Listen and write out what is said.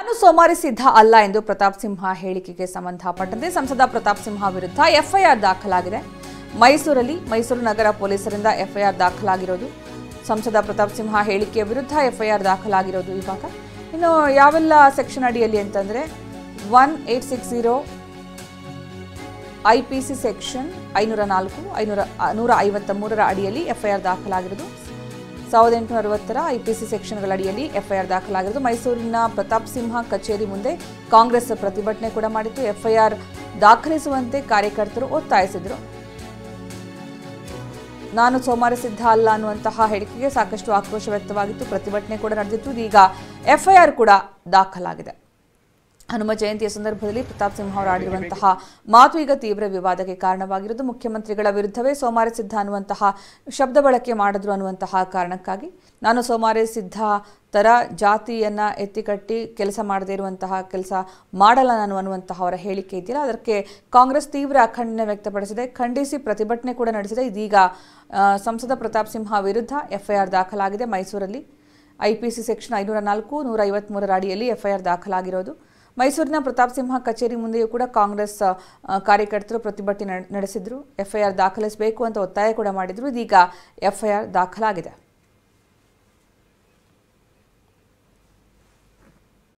ನಾನು ಸೋಮಾರಿ ಸಿದ್ಧ ಅಲ್ಲ ಎಂದು ಪ್ರತಾಪ್ ಸಿಂಹ ಹೇಳಿಕೆಗೆ ಸಂಬಂಧಪಟ್ಟಂತೆ ಸಂಸದ ಪ್ರತಾಪ್ ಸಿಂಹ ವಿರುದ್ಧ ಎಫ್ಐಆರ್ ದಾಖಲಾಗಿದೆ. ಮೈಸೂರು ನಗರ ಪೊಲೀಸರಿಂದ ಎಫ್ಐಆರ್ ದಾಖಲಾಗಿರೋದು. ಸಂಸದ ಪ್ರತಾಪ್ ಸಿಂಹ ಹೇಳಿಕೆಯ ವಿರುದ್ಧ ಎಫ್ಐಆರ್ ದಾಖಲಾಗಿರೋದು. ಇವಾಗ ಇನ್ನು ಯಾವೆಲ್ಲ ಸೆಕ್ಷನ್ ಅಡಿಯಲ್ಲಿ ಅಂತಂದ್ರೆ 1860 IPC ಸೆಕ್ಷನ್ 504 153ರ ಅಡಿಯಲ್ಲಿ ಎಫ್ಐಆರ್ ದಾಖಲಾಗಿರೋದು. 1860 IPC ಸೆಕ್ಷನ್ಗಳ ಅಡಿಯಲ್ಲಿ ಎಫ್ಐಆರ್ ದಾಖಲಾಗಿರೋದು. ಮೈಸೂರಿನ ಪ್ರತಾಪ್ ಸಿಂಹ ಕಚೇರಿ ಮುಂದೆ ಕಾಂಗ್ರೆಸ್ ಪ್ರತಿಭಟನೆ ಕೂಡ ಮಾಡಿತ್ತು. ಎಫ್ಐಆರ್ ದಾಖಲಿಸುವಂತೆ ಕಾರ್ಯಕರ್ತರು ಒತ್ತಾಯಿಸಿದರು. ನಾನು ಸೋಮಾರಿ ಸಿದ್ಧ ಅಲ್ಲ ಅನ್ನುವಂತಹ ಹೇಳಿಕೆಗೆ ಸಾಕಷ್ಟು ಆಕ್ರೋಶ ವ್ಯಕ್ತವಾಗಿತ್ತು. ಪ್ರತಿಭಟನೆ ಕೂಡ ನಡೆದಿತ್ತು. ಇದೀಗ ಎಫ್ಐಆರ್ ಕೂಡ ದಾಖಲಾಗಿದೆ. ಹನುಮ ಜಯಂತಿಯ ಸಂದರ್ಭದಲ್ಲಿ ಪ್ರತಾಪ್ ಸಿಂಹ ಅವರು ಆಡಿರುವಂತಹ ಮಾತು ಈಗ ತೀವ್ರ ವಿವಾದಕ್ಕೆ ಕಾರಣವಾಗಿರುವುದು. ಮುಖ್ಯಮಂತ್ರಿಗಳ ವಿರುದ್ಧವೇ ಸೋಮಾರಿ ಸಿದ್ಧ ಅನ್ನುವಂತಹ ಶಬ್ದ ಬಳಕೆ ಮಾಡಿದ್ರು ಅನ್ನುವಂತಹ ಕಾರಣಕ್ಕಾಗಿ ನಾನು ಸೋಮಾರಿ ಸಿದ್ಧ ತರ ಜಾತಿಯನ್ನ ಎತ್ತಿಕಟ್ಟಿ ಕೆಲಸ ಮಾಡದೇ ಇರುವಂತಹ ಕೆಲಸ ಮಾಡಲ್ಲ ನಾನು ಅನ್ನುವಂತಹ ಅವರ ಹೇಳಿಕೆ ಇದೆಯಲ್ಲ, ಅದಕ್ಕೆ ಕಾಂಗ್ರೆಸ್ ತೀವ್ರ ಖಂಡನೆ ವ್ಯಕ್ತಪಡಿಸಿದೆ. ಖಂಡಿಸಿ ಪ್ರತಿಭಟನೆ ಕೂಡ ನಡೆಸಿದೆ. ಇದೀಗ ಸಂಸದ ಪ್ರತಾಪ್ ಸಿಂಹ ವಿರುದ್ಧ ಎಫ್ಐಆರ್ ದಾಖಲಾಗಿದೆ. ಮೈಸೂರಲ್ಲಿ IPC ಸೆಕ್ಷನ್ 504 153ರ ಅಡಿಯಲ್ಲಿ ಎಫ್ಐಆರ್ ದಾಖಲಾಗಿರೋದು. ಮೈಸೂರಿನ ಪ್ರತಾಪ್ ಸಿಂಹ ಕಚೇರಿ ಮುಂದೆಯೂ ಕೂಡ ಕಾಂಗ್ರೆಸ್ ಕಾರ್ಯಕರ್ತರು ಪ್ರತಿಭಟನೆ ನಡೆಸಿದ್ರು. ಎಫ್ಐಆರ್ ದಾಖಲಿಸಬೇಕು ಅಂತ ಒತ್ತಾಯ ಕೂಡ ಮಾಡಿದ್ರು. ಇದೀಗ ಎಫ್ಐಆರ್ ದಾಖಲಾಗಿದೆ.